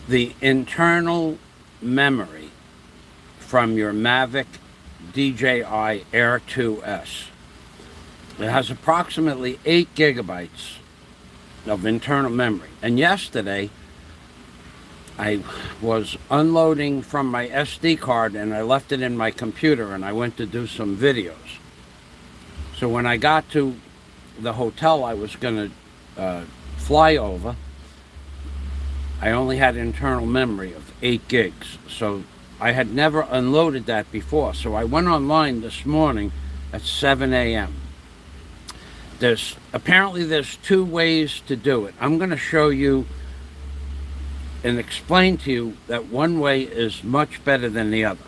the internal memory from your Mavic DJI Air 2S. It has approximately 8 gigabytes of internal memory. And yesterday, I was unloading from my SD card and I left it in my computer and I went to do some videos. So when I got to the hotel I was going to fly over, I only had internal memory of 8 gigs. So I had never unloaded that before. So I went online this morning at 7 a.m. Apparently there's 2 ways to do it. I'm going to show you and explain to you that one way is much better than the other.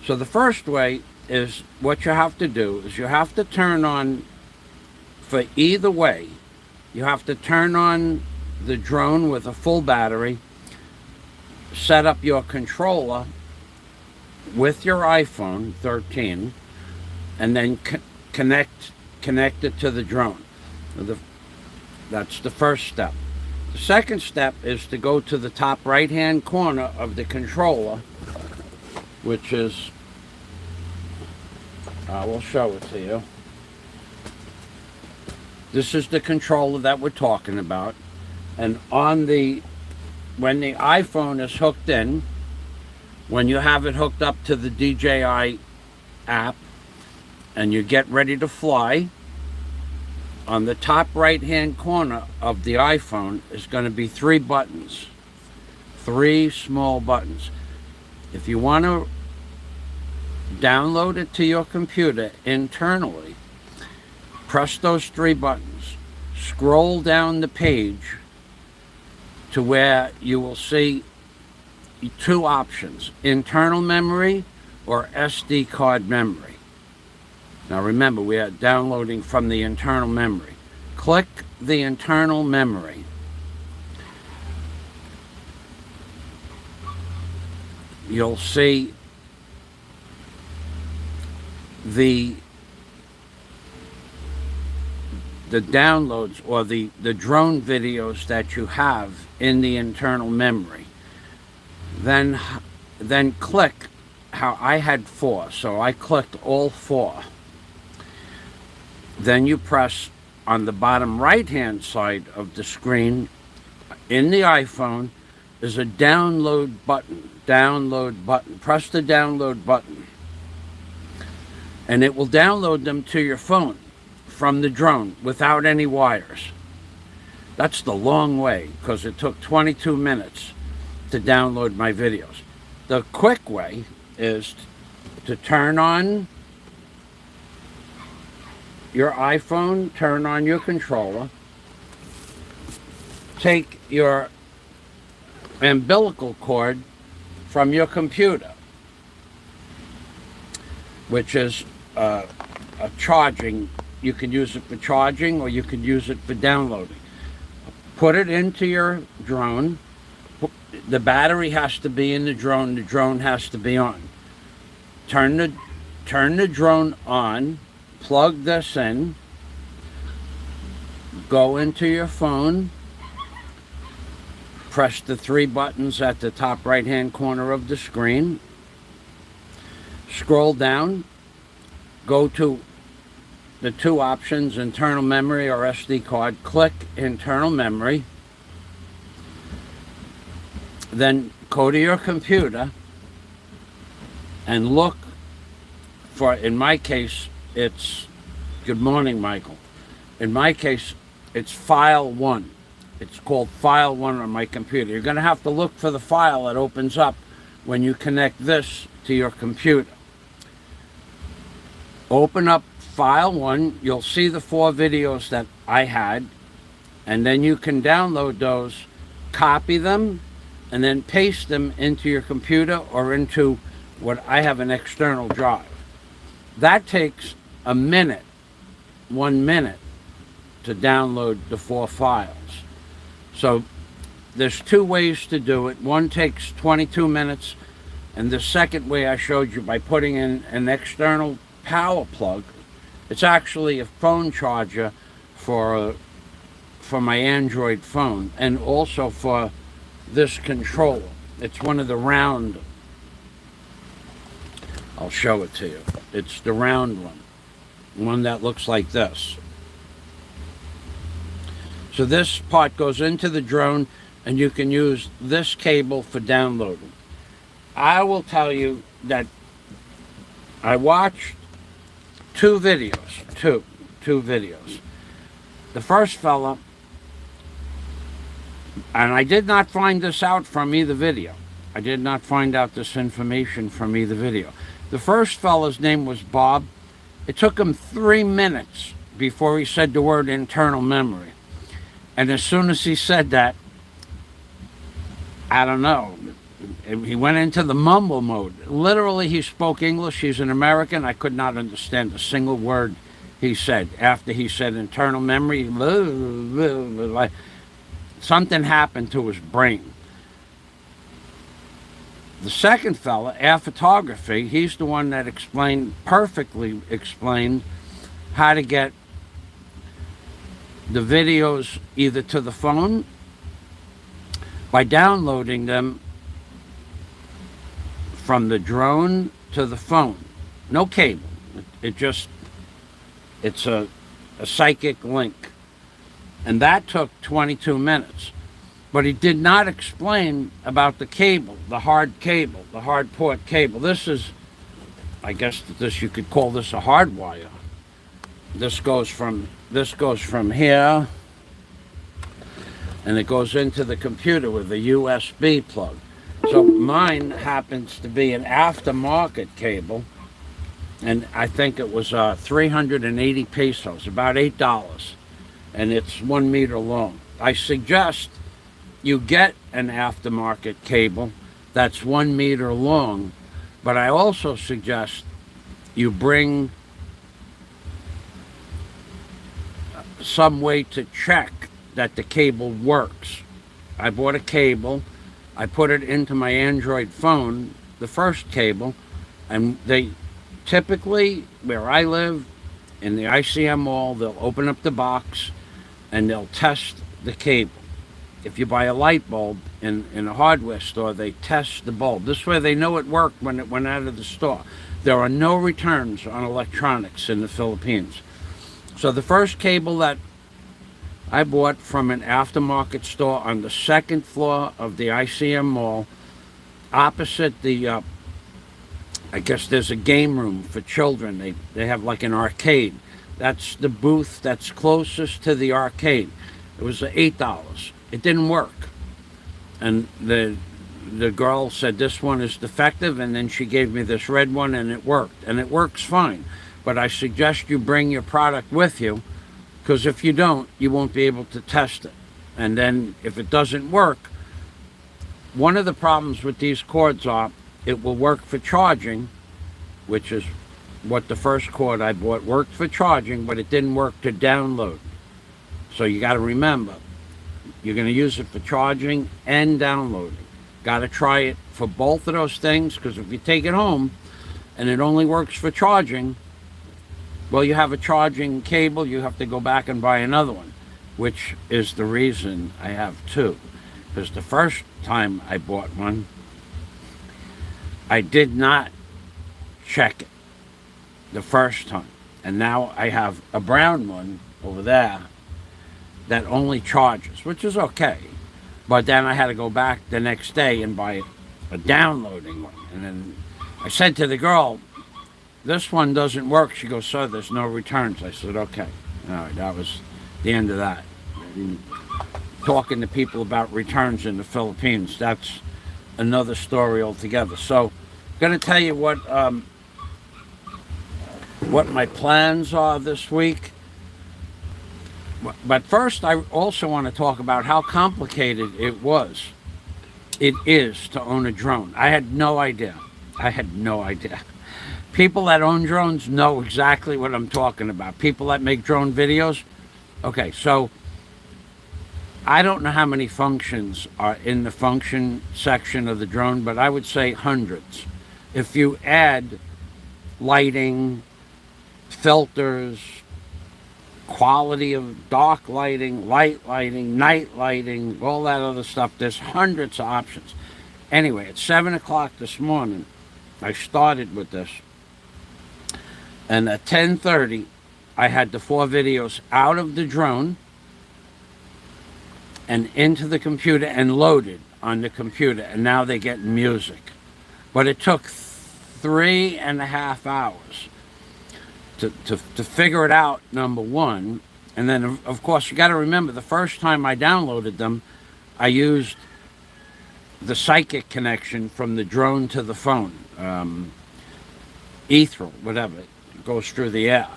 So the first way is, what you have to do is you have to turn on, for either way, you have to turn on the drone with a full battery, set up your controller with your iPhone 13, and then connect it to the drone. That's the first step. The second step is to go to the top right hand corner of the controller, which is, I will show it to you. This is the controller that we're talking about. And when the iPhone is hooked in, when you have it hooked up to the DJI app and you get ready to fly, on the top right hand corner of the iPhone is going to be 3 buttons, 3 small buttons. If you want to download it to your computer internally, press those 3 buttons, scroll down the page to where you will see 2 options: internal memory or SD card memory. Now remember, we are downloading from the internal memory. Click the internal memory. You'll see the downloads or the drone videos that you have in the internal memory. Then click how I had 4, so I clicked all 4. Then you press on the bottom right hand side of the screen in the iPhone is a download button. Press the download button and it will download them to your phone from the drone without any wires. That's the long way, because it took 22 minutes to download my videos. The quick way is to turn on your iPhone, turn on your controller, take your umbilical cord from your computer, which is a charging. You can use it for charging or you can use it for downloading. Put it into your drone. The battery has to be in the drone has to be on. Turn the drone on, plug this in, go into your phone, press the 3 buttons at the top right hand corner of the screen, scroll down, go to the 2 options, internal memory or SD card, click internal memory, then go to your computer and look for, in my case, it's, good morning, Michael. In my case, it's file 1. It's called file 1 on my computer. You're going to have to look for the file that opens up when you connect this to your computer. Open up file 1, you'll see the 4 videos that I had, and then you can download those, copy them, and then paste them into your computer or into what I have, an external drive. That takes a minute, 1 minute, to download the 4 files. So there's 2 ways to do it. One takes 22 minutes, and the second way I showed you by putting in an external power plug. It's actually a phone charger for my Android phone, and also for this controller. It's one of the round. I'll show it to you. It's the round one that looks like this. So this part goes into the drone, and you can use this cable for downloading. I will tell you that I watched two videos. The first fella, and I did not find this out from either video. I did not find out this information from either video. The first fella's name was Bob. It took him 3 minutes before he said the word internal memory. And as soon as he said that, I don't know, he went into the mumble mode. Literally, he spoke English. He's an American. I could not understand a single word he said. After he said internal memory, something happened to his brain. The second fella, Air Photography, he's the one that perfectly explained how to get the videos either to the phone by downloading them from the drone to the phone. No cable. It's a psychic link. And that took 22 minutes. But he did not explain about the cable, the hard port cable. This is, I guess you could call this a hard wire. This goes from here, and it goes into the computer with a USB plug. So mine happens to be an aftermarket cable, and I think it was 380 pesos, about $8, and it's 1 meter long. I suggest you get an aftermarket cable that's 1 meter long, but I also suggest you bring some way to check that the cable works. I bought a cable, I put it into my Android phone, the first cable, and they typically, where I live, in the ICM mall, they'll open up the box and they'll test the cable. If you buy a light bulb in a hardware store, they test the bulb. This way they know it worked when it went out of the store. There are no returns on electronics in the Philippines. So the first cable that I bought from an aftermarket store on the second floor of the ICM mall, opposite the, I guess there's a game room for children. They have like an arcade. That's the booth that's closest to the arcade. It was $8. It didn't work. And the girl said, this one is defective, and then she gave me this red one, and it worked. And it works fine. But I suggest you bring your product with you, because if you don't, you won't be able to test it. And then if it doesn't work, one of the problems with these cords are, it will work for charging, which is what the first cord I bought worked for charging, but it didn't work to download. So you got to remember, you're going to use it for charging and downloading. Got to try it for both of those things, because if you take it home and it only works for charging, well, you have a charging cable, you have to go back and buy another one, which is the reason I have two. Because the first time I bought one, I did not check it the first time. And now I have a brown one over there that only charges, which is okay. But then I had to go back the next day and buy a downloading one. And then I said to the girl, this one doesn't work. She goes, sir, there's no returns. I said, okay. All right, that was the end of that. And talking to people about returns in the Philippines, that's another story altogether. So I'm going to tell you what my plans are this week. But first, I also want to talk about how complicated it is to own a drone. I had no idea. People that own drones know exactly what I'm talking about. People that make drone videos. Okay, so I don't know how many functions are in the function section of the drone, but I would say hundreds. If you add lighting, filters, quality of dark lighting, light lighting, night lighting, all that other stuff, there's hundreds of options. Anyway, at 7 o'clock this morning, I started with this. And at 10:30, I had the 4 videos out of the drone and into the computer and loaded on the computer. And now they get music. But it took 3.5 hours to figure it out, number one. And then, of course, you got to remember, the first time I downloaded them, I used the psychic connection from the drone to the phone, ethereal, whatever, it goes through the air,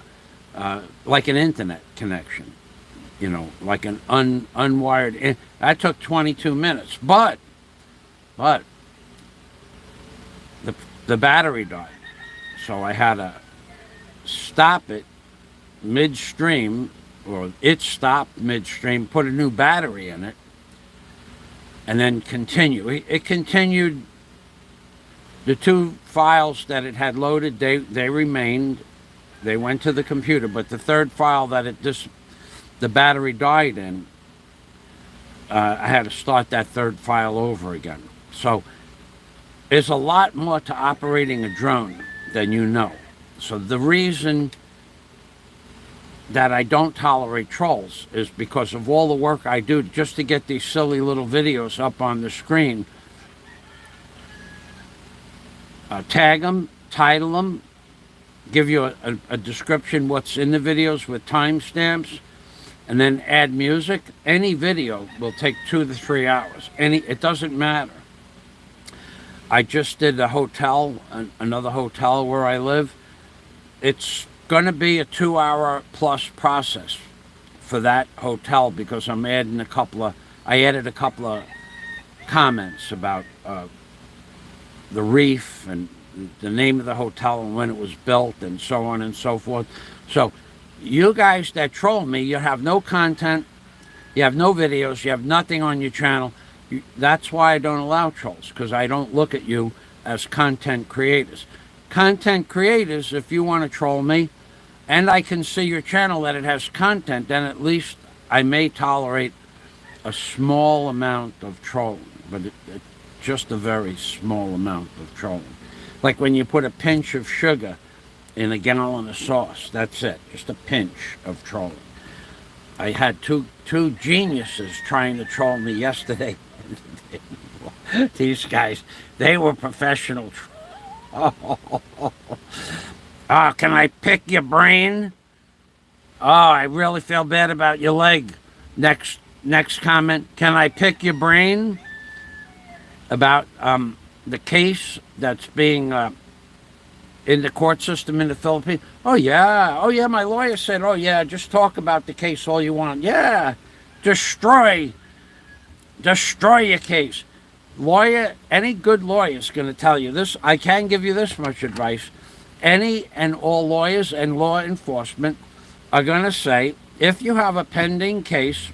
like an internet connection, like an unwired. That took 22 minutes, but the battery died, so I had to stop it midstream, or it stopped midstream, put a new battery in it, and then continue. It continued. The 2 files that it had loaded, they remained. They went to the computer, but the 3rd file that the battery died in, I had to start that 3rd file over again. So there's a lot more to operating a drone than you know. So the reason that I don't tolerate trolls is because of all the work I do just to get these silly little videos up on the screen. Tag them, title them, give you a description what's in the videos with timestamps, and then add music. Any video will take 2 to 3 hours. It doesn't matter. I just did a hotel, another hotel where I live. It's going to be a 2-hour plus process for that hotel because I added a couple of comments about the Reef and the name of the hotel and when it was built and so on and so forth. So you guys that troll me, you have no content, you have no videos, you have nothing on your channel. That's why I don't allow trolls, because I don't look at you as content creators. Content creators, if you want to troll me, and I can see your channel that it has content, then at least I may tolerate a small amount of trolling, but just a very small amount of trolling. Like when you put a pinch of sugar in a gallon of sauce, that's it, just a pinch of trolling. I had two geniuses trying to troll me yesterday. These guys, they were professional. Can I pick your brain? Oh, I really feel bad about your leg. Next comment. Can I pick your brain? About the case that's being in the court system in the Philippines. Oh yeah, my lawyer said, oh yeah, just talk about the case all you want. Yeah, destroy your case. Lawyer, any good lawyer is going to tell you this. I can give you this much advice. Any and all lawyers and law enforcement are going to say, if you have a pending case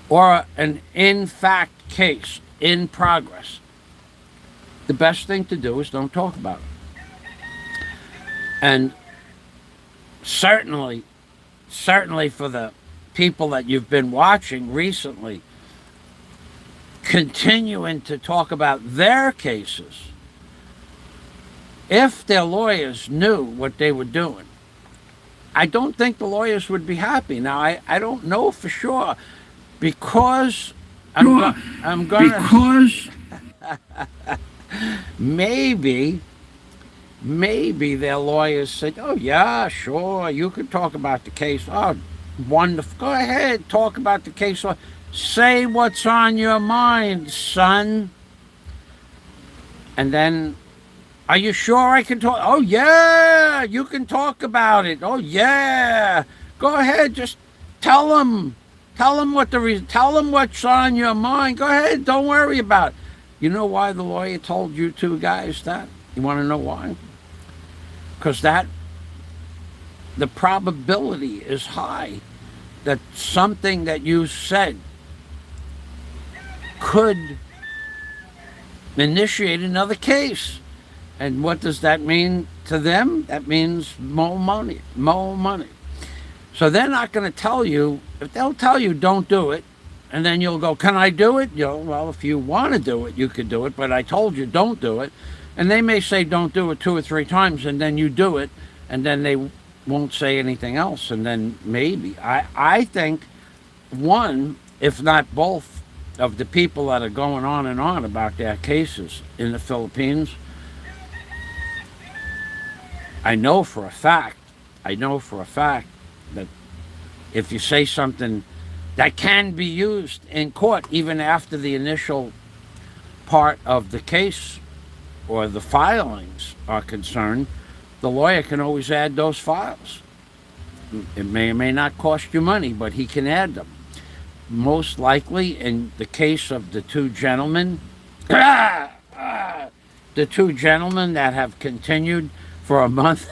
or an in fact case in progress, the best thing to do is don't talk about it. And certainly for the people that you've been watching recently, continuing to talk about their cases, if their lawyers knew what they were doing, I don't think the lawyers would be happy. Now, I don't know for sure, because I'm going to... Maybe their lawyers said, oh, yeah, sure, you can talk about the case. Oh, wonderful. Go ahead, talk about the case. Say what's on your mind, son. And then, are you sure I can talk? Oh, yeah, you can talk about it. Oh, yeah. Go ahead, just tell them. Tell them what's on your mind. Go ahead, don't worry about it. You know why the lawyer told you two guys that? You want to know why? Because the probability is high that something that you said could initiate another case. And what does that mean to them? That means more money. So they're not going to tell you. If they'll tell you don't do it, And then you'll go, can I do it? Well, if you want to do it, you could do it, but I told you don't do it. And they may say don't do it 2 or 3 times, and then you do it, and then they won't say anything else, and then maybe. I think one, if not both, of the people that are going on and on about their cases in the Philippines, I know for a fact that if you say something that can be used in court, even after the initial part of the case or the filings are concerned, the lawyer can always add those files. It may or may not cost you money, but he can add them. Most likely, in the case of the 2 gentlemen, the 2 gentlemen that have continued for a month.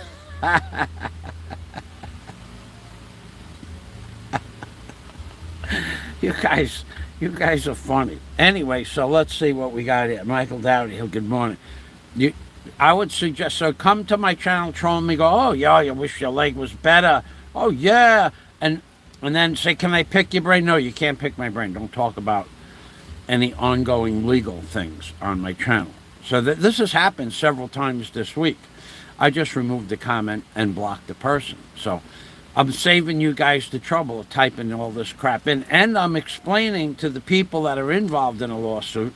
You guys are funny. Anyway, so let's see what we got here. Michael Dowdy, good morning. I would suggest, so come to my channel, troll me, go, oh yeah, you wish your leg was better. Oh yeah, and then say, can I pick your brain? No, you can't pick my brain. Don't talk about any ongoing legal things on my channel. So this has happened several times this week. I just removed the comment and blocked the person. So I'm saving you guys the trouble of typing all this crap in, and I'm explaining to the people that are involved in a lawsuit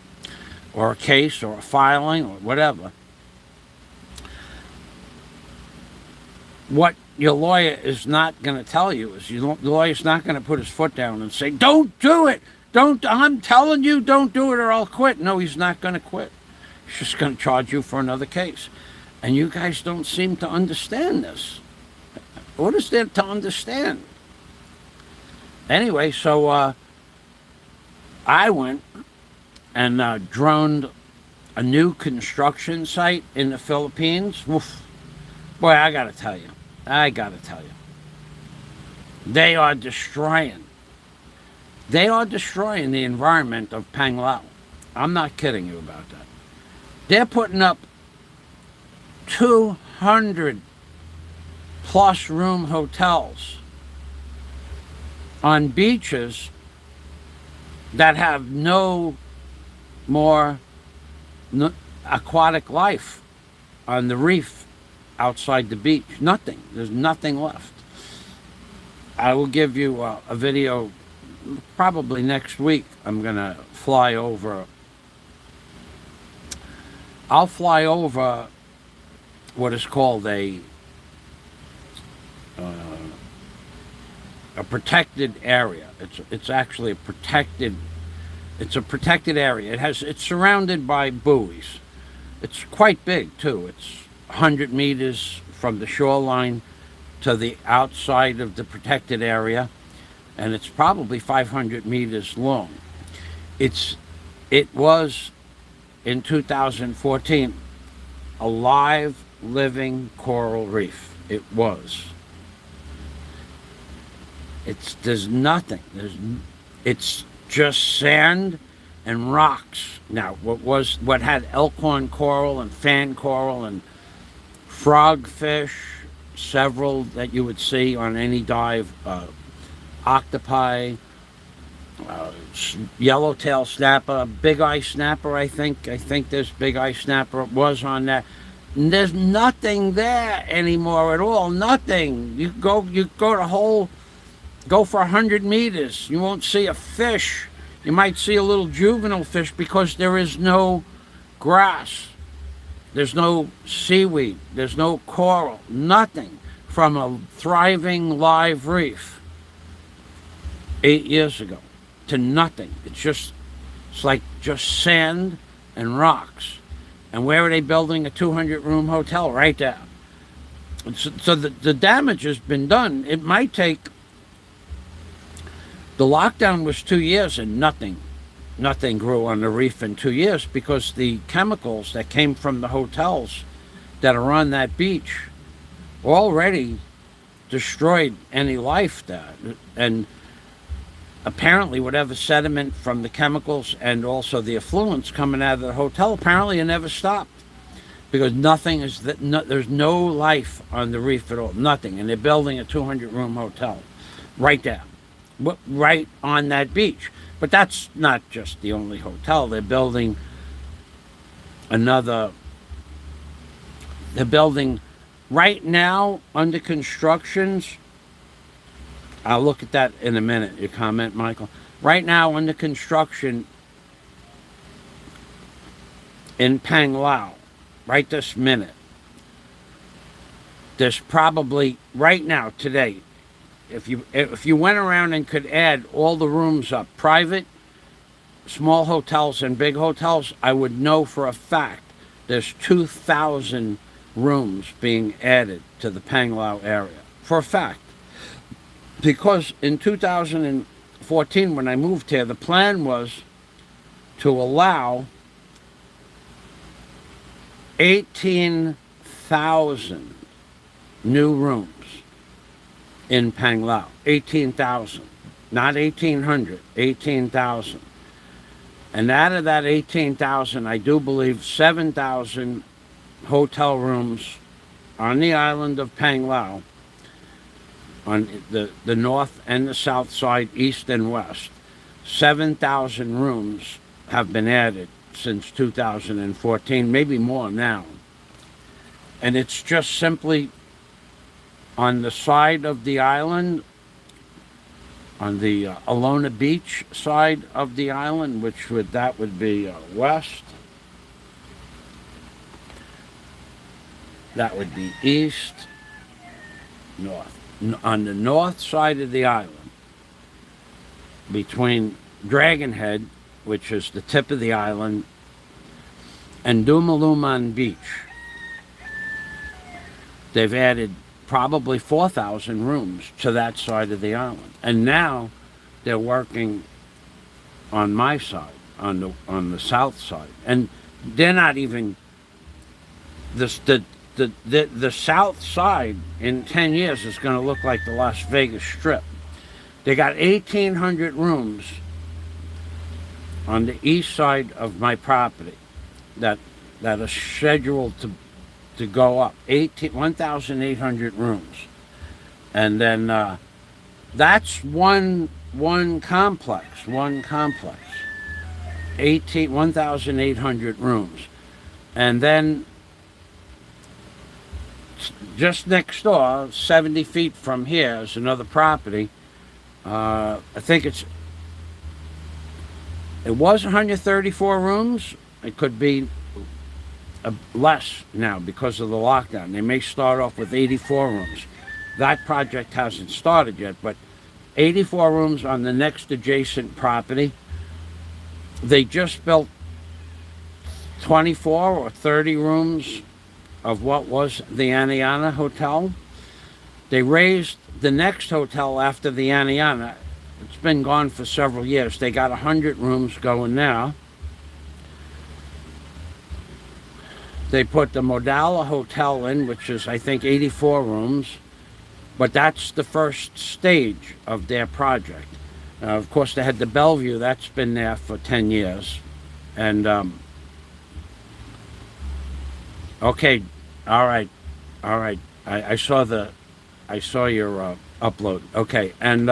or a case or a filing or whatever, what your lawyer is not going to tell you is the lawyer's not going to put his foot down and say, don't do it. I'm telling you, don't do it or I'll quit. No, he's not going to quit. He's just going to charge you for another case. And you guys don't seem to understand this. What is there to understand? Anyway, so I went and droned a new construction site in the Philippines. Woof. Boy, I gotta tell you. They are destroying the environment of Panglao. I'm not kidding you about that. They're putting up 200 plus room hotels on beaches that have no more aquatic life on the reef outside the beach. Nothing. There's nothing left. I will give you a video probably next week. I'm going to fly over. I'll fly over what is called a protected area. It's actually a protected area. It's surrounded by buoys. It's quite big too. It's 100 meters from the shoreline to the outside of the protected area, and it's probably 500 meters long. It was in 2014 a live, living coral reef. It was. There's nothing. It's just sand and rocks. Now, what had elkhorn coral and fan coral and frogfish, several that you would see on any dive, octopi, yellowtail snapper, big eye snapper. I think this big eye snapper was on that. And there's nothing there anymore at all. Nothing. You go for 100 meters. You won't see a fish. You might see a little juvenile fish because there is no grass. There's no seaweed. There's no coral. Nothing from a thriving live reef 8 years ago to nothing. It's like just sand and rocks. And where are they building a 200-room hotel? Right there. So the damage has been done. It might take... The lockdown was 2 years and nothing grew on the reef in 2 years because the chemicals that came from the hotels that are on that beach already destroyed any life there. And apparently whatever sediment from the chemicals and also the effluents coming out of the hotel, apparently it never stopped because there's no life on the reef at all, nothing. And they're building a 200-room hotel right there, right on that beach. But that's not just the only hotel. They're building another. They're building right now under constructions. I'll look at that in a minute. Your comment, Michael. Right now under construction in Panglao, right this minute. There's probably right now today, if you went around and could add all the rooms up, private, small hotels and big hotels, I would know for a fact there's 2,000 rooms being added to the Panglao area. For a fact. Because in 2014, when I moved here, the plan was to allow 18,000 new rooms in Panglao. 18,000. Not 1,800, 18,000. And out of that 18,000, I do believe 7,000 hotel rooms on the island of Panglao, on the north and the south side, east and west. 7,000 rooms have been added since 2014, maybe more now. And it's just simply on the side of the island, on the Alona Beach side of the island, that would be west. That would be east, north. On the north side of the island, between Dragon Head, which is the tip of the island, and Dumaluman Beach, they've added probably 4,000 rooms to that side of the island. And now they're working on my side, on the south side. And they're not even, the south side in 10 years is going to look like the Las Vegas Strip. They got 1,800 rooms on the east side of my property that are scheduled to go up. 1,800 rooms. And then that's one complex. 1,800 rooms. And then just next door, 70 feet from here, is another property. I think it was 134 rooms. It could be less now because of the lockdown. They may start off with 84 rooms. That project hasn't started yet, but 84 rooms on the next adjacent property. They just built 24 or 30 rooms of what was the Aniana Hotel. They raised the next hotel after the Aniana. It's been gone for several years. They got 100 rooms going now. They put the Modala Hotel in, which is, I think, 84 rooms. But that's the first stage of their project. Of course, they had the Bellevue. That's been there for 10 years. And, okay, all right. I saw your upload. Okay, and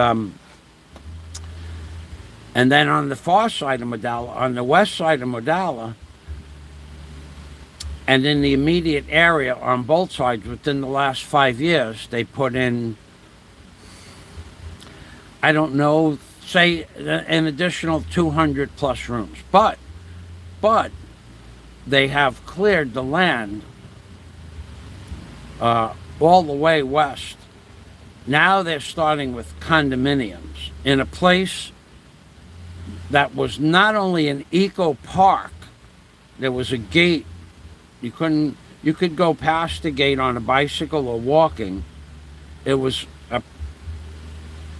then on the far side of Modala, on the west side of Modala, and in the immediate area on both sides within the last 5 years, they put in, I don't know, say an additional 200 plus rooms. But they have cleared the land all the way west. Now they're starting with condominiums in a place that was not only an eco park. There was a gate. You could go past the gate on a bicycle or walking. It was a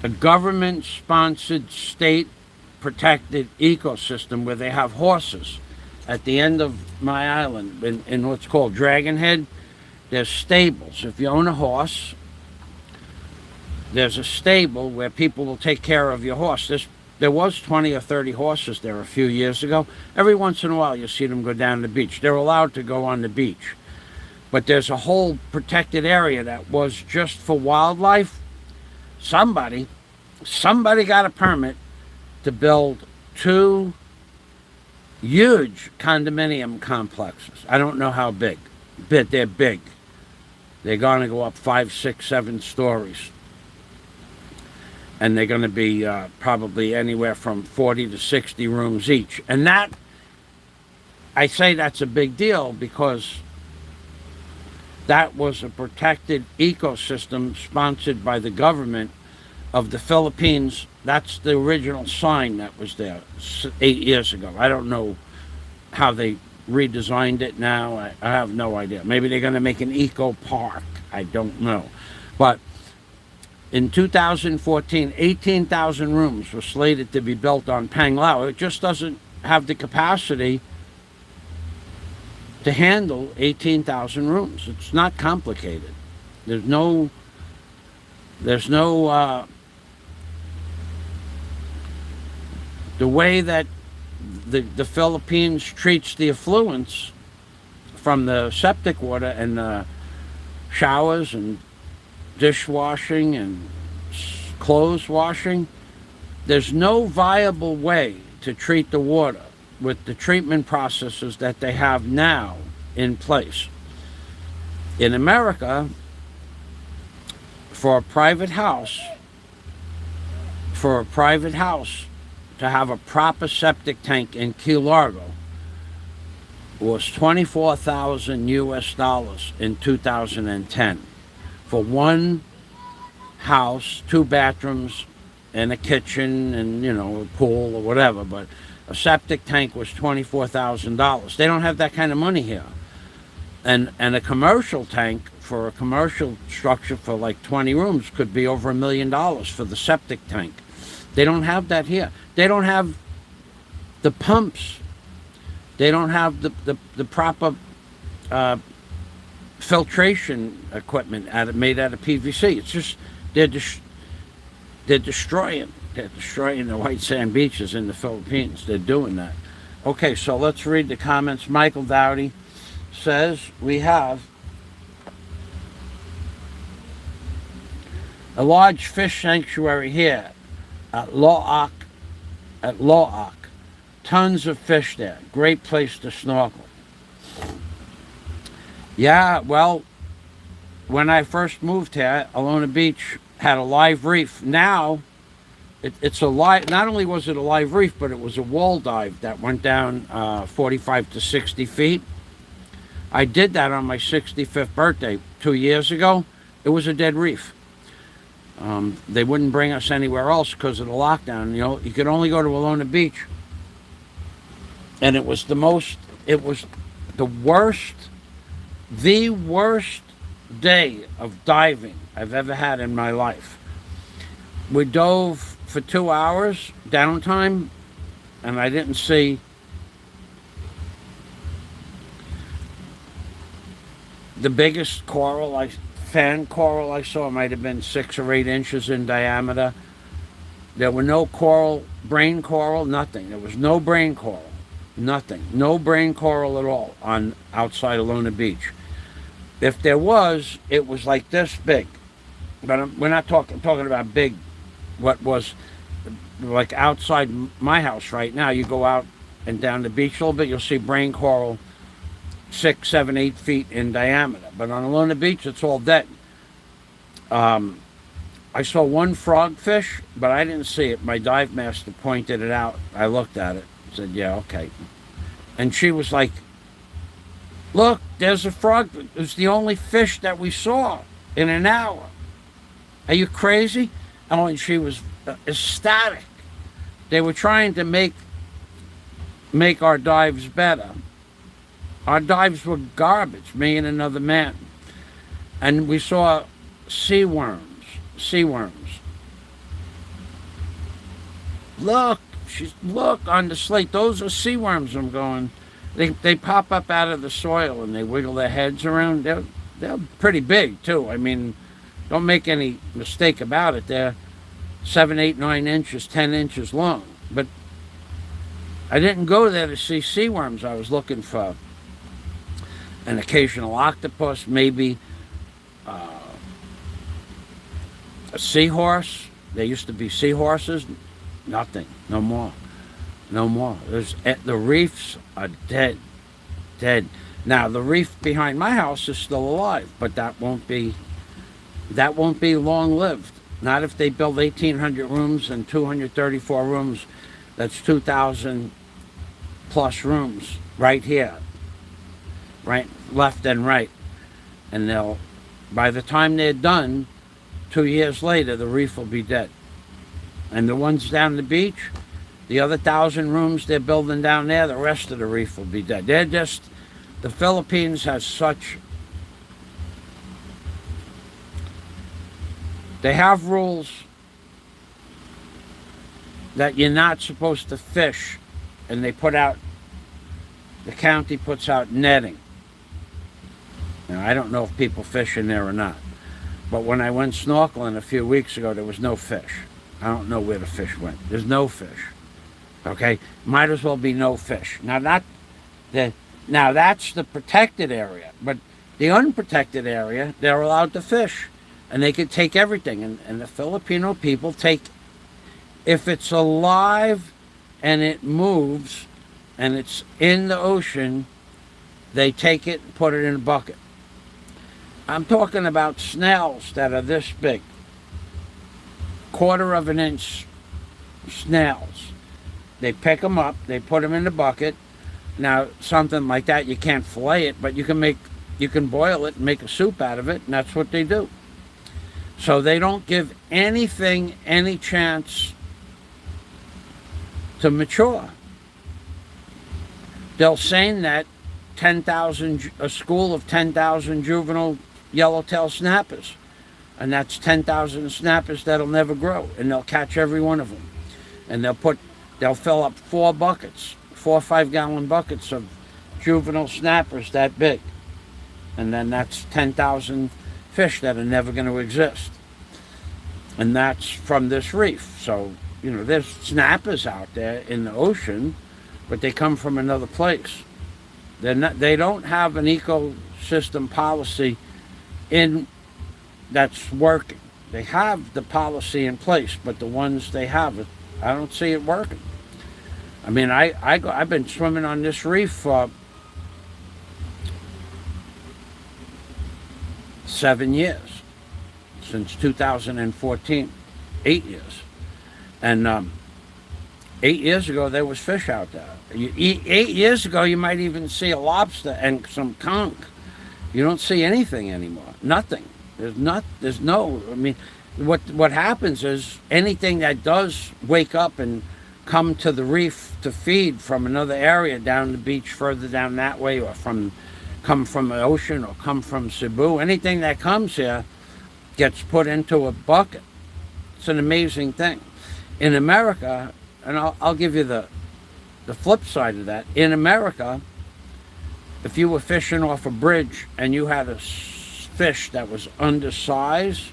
government-sponsored, state-protected ecosystem where they have horses. At the end of my island, in what's called Dragon Head, there's stables. If you own a horse, there's a stable where people will take care of your horse. There was 20 or 30 horses there a few years ago. Every once in a while you see them go down the beach. They're allowed to go on the beach. But there's a whole protected area that was just for wildlife. Somebody got a permit to build 2 huge condominium complexes. I don't know how big, but they're big. They're going to go up 5, 6, 7 stories. And they're going to be probably anywhere from 40 to 60 rooms each. And that, I say that's a big deal because that was a protected ecosystem sponsored by the government of the Philippines. That's the original sign that was there 8 years ago. I don't know how they redesigned it now. I have no idea. Maybe they're going to make an eco park. I don't know. But in 2014, 18,000 rooms were slated to be built on Panglao. It just doesn't have the capacity to handle 18,000 rooms. It's not complicated. There's no the way that the Philippines treats the effluents from the septic water and the showers and dishwashing and clothes washing, there's no viable way to treat the water with the treatment processes that they have now in place. In America, for a private house to have a proper septic tank in Key Largo was $24,000 US in 2010 for one house, 2 bathrooms and a kitchen and, you know, a pool or whatever. But a septic tank was $24,000. They don't have that kind of money here. And a commercial tank for a commercial structure for like 20 rooms could be over $1 million for the septic tank. They don't have that here. They don't have the pumps. They don't have the proper filtration equipment made out of PVC. It's just they're destroying the white sand beaches in the Philippines. They're doing that. Okay, so let's read the comments. Michael Dowdy says we have a large fish sanctuary here at Loak. Tons of fish there. Great place to snorkel. Yeah, well, when I first moved here, Alona Beach had a live reef. Now, it's a live, not only was it a live reef, but it was a wall dive that went down 45 to 60 feet. I did that on my 65th birthday 2 years ago. It was a dead reef. They wouldn't bring us anywhere else because of the lockdown. You know, you could only go to Alona Beach. And it was the worst day of diving I've ever had in my life. We dove for 2 hours, downtime, and I didn't see the biggest fan coral I saw might have been 6 or 8 inches in diameter. There were no brain coral, nothing. There was no brain coral, nothing. No brain coral at all on outside Alona Beach. If there was, it was like this big. But we're not talking about big. What was like outside my house right now, you go out and down the beach a little bit, you'll see brain coral 6, 7, 8 feet in diameter. But on Alona Beach, it's all dead. I saw one frogfish, but I didn't see it. My dive master pointed it out. I looked at it, said, yeah, okay. And she was like, look, there's a frog. It was the only fish that we saw in an hour. Are you crazy? Oh, and she was ecstatic. They were trying to make our dives better. Our dives were garbage, me and another man. And we saw sea worms. Look on the slate. Those are sea worms. I'm going. They pop up out of the soil and they wiggle their heads around. They're pretty big too. I mean, don't make any mistake about it. They're 7, 8, 9 inches, 10 inches long. But I didn't go there to see sea worms. I was looking for an occasional octopus, maybe a seahorse. There used to be seahorses. Nothing, no more. No more. The reefs are dead, dead. Now the reef behind my house is still alive, but that won't be long lived. Not if they build 1,800 rooms and 234 rooms. That's 2,000 plus rooms right here, right, left and right, and by the time they're done, 2 years later, the reef will be dead. And the ones down the beach, the other 1,000 rooms they're building down there, the rest of the reef will be dead. The Philippines has they have rules that you're not supposed to fish, and the county puts out netting. Now, I don't know if people fish in there or not, but when I went snorkeling a few weeks ago, there was no fish. I don't know where the fish went. There's no fish. Okay? Might as well be no fish. Now that's the protected area, but the unprotected area, they're allowed to fish, and they can take everything. And the Filipino people take, if it's alive and it moves and it's in the ocean, they take it and put it in a bucket. I'm talking about snails that are this big, 1/4 of an inch snails. They pick them up, they put them in the bucket. Now, something like that, you can't fillet it, but you can boil it and make a soup out of it, and that's what they do. So they don't give anything any chance to mature. They'll say that a school of 10,000 juvenile yellowtail snappers, and that's 10,000 snappers that'll never grow, and they'll catch every one of them, and they'll fill up 4 or 5 gallon buckets of juvenile snappers that big, and then that's 10,000 fish that are never going to exist, and that's from this reef. So there's snappers out there in the ocean, but they come from another place. They don't have an ecosystem policy that's working. They have the policy in place, but the ones they have, I don't see it working. I mean, I've been swimming on this reef for 7 years, since 2014, 8 years. And 8 years ago, there was fish out there. 8 years ago, you might even see a lobster and some conch. You don't see anything anymore. Nothing. I mean, what happens is anything that does wake up and come to the reef to feed from another area down the beach further down that way, or come from the ocean, or come from Cebu, anything that comes here gets put into a bucket. It's an amazing thing. In America, and I'll give you the flip side of that. In America, if you were fishing off a bridge and you had a fish that was undersized,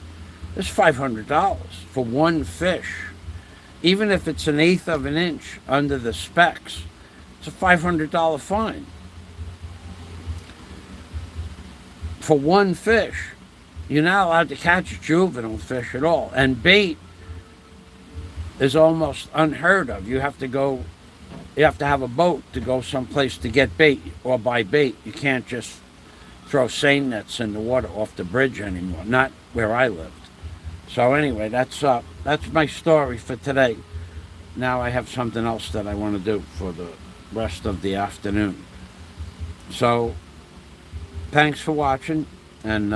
it's $500 for one fish. Even if it's 1/8 of an inch under the specs, it's a $500 fine. For one fish, you're not allowed to catch juvenile fish at all. And bait is almost unheard of. You have to have a boat to go someplace to get bait or buy bait. You can't just throw seine nets in the water off the bridge anymore, not where I lived. So anyway, that's my story for today. Now I have something else that I want to do for the rest of the afternoon. So thanks for watching, and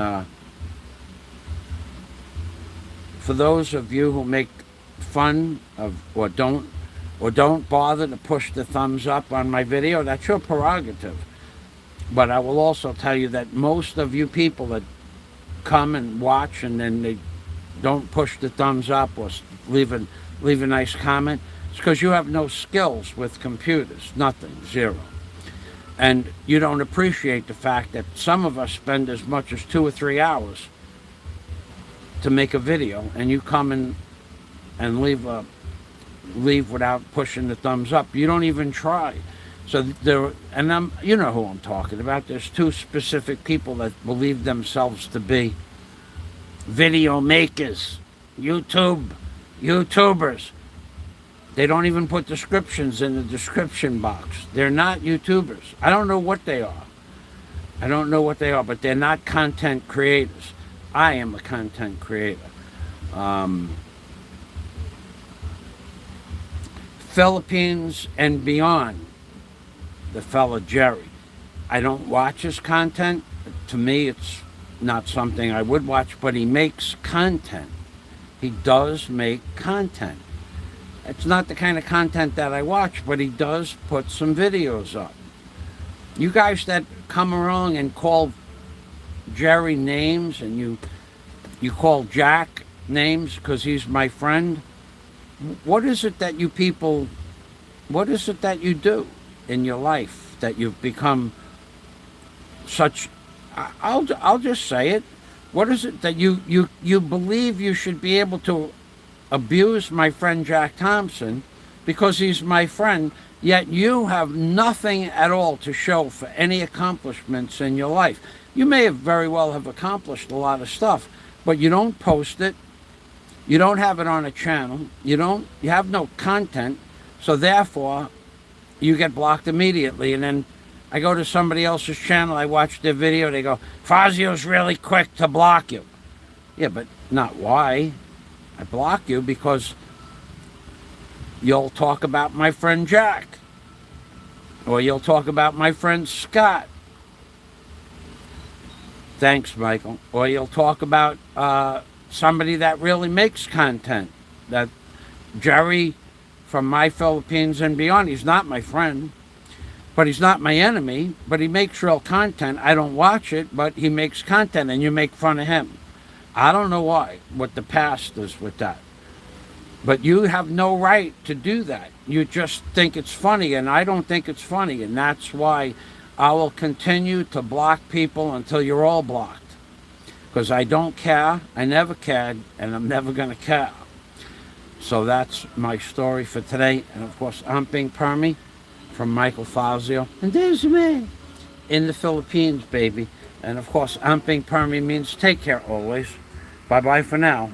for those of you who make fun of or don't bother to push the thumbs up on my video, that's your prerogative. But I will also tell you that most of you people that come and watch and then they don't push the thumbs up or leave a nice comment, it's because you have no skills with computers. Nothing. Zero. And you don't appreciate the fact that some of us spend as much as 2 or 3 hours to make a video, and you come and leave without pushing the thumbs up. You don't even try. So you know who I'm talking about. There's 2 specific people that believe themselves to be video makers, YouTubers. They don't even put descriptions in the description box. They're not YouTubers. I don't know what they are. I don't know what they are, but they're not content creators. I am a content creator. Philippines and beyond, the fella Jerry. I don't watch his content. To me, it's not something I would watch, but he makes content. He does make content. It's not the kind of content that I watch, but he does put some videos up. You guys that come along and call Jerry names, and you call Jack names because he's my friend, what is it that you people, what is it that you do in your life that you've become such, I'll just say it, what is it that you believe you should be able to abuse my friend Jack Thompson because he's my friend, yet you have nothing at all to show for any accomplishments in your life. You may have very well have accomplished a lot of stuff, but you don't post it. You don't have it on a channel. You have no content. So therefore, you get blocked immediately. And then I go to somebody else's channel, I watch their video, they go, Fazio's really quick to block you. Yeah, but not why. I block you because you'll talk about my friend Jack. Or you'll talk about my friend Scott. Thanks, Michael. Or you'll talk about somebody that really makes content. That Jerry from My Philippines and Beyond, he's not my friend, but he's not my enemy, but he makes real content. I don't watch it, but he makes content, and you make fun of him. I don't know why, what the past is with that. But you have no right to do that. You just think it's funny, and I don't think it's funny, and that's why I will continue to block people until you're all blocked. Because I don't care, I never cared, and I'm never going to care. So that's my story for today. And of course, I'm Ping Permy from Michael Fazio. And there's me in the Philippines, baby. And of course, I'm Ping Permy means take care always. Bye-bye for now.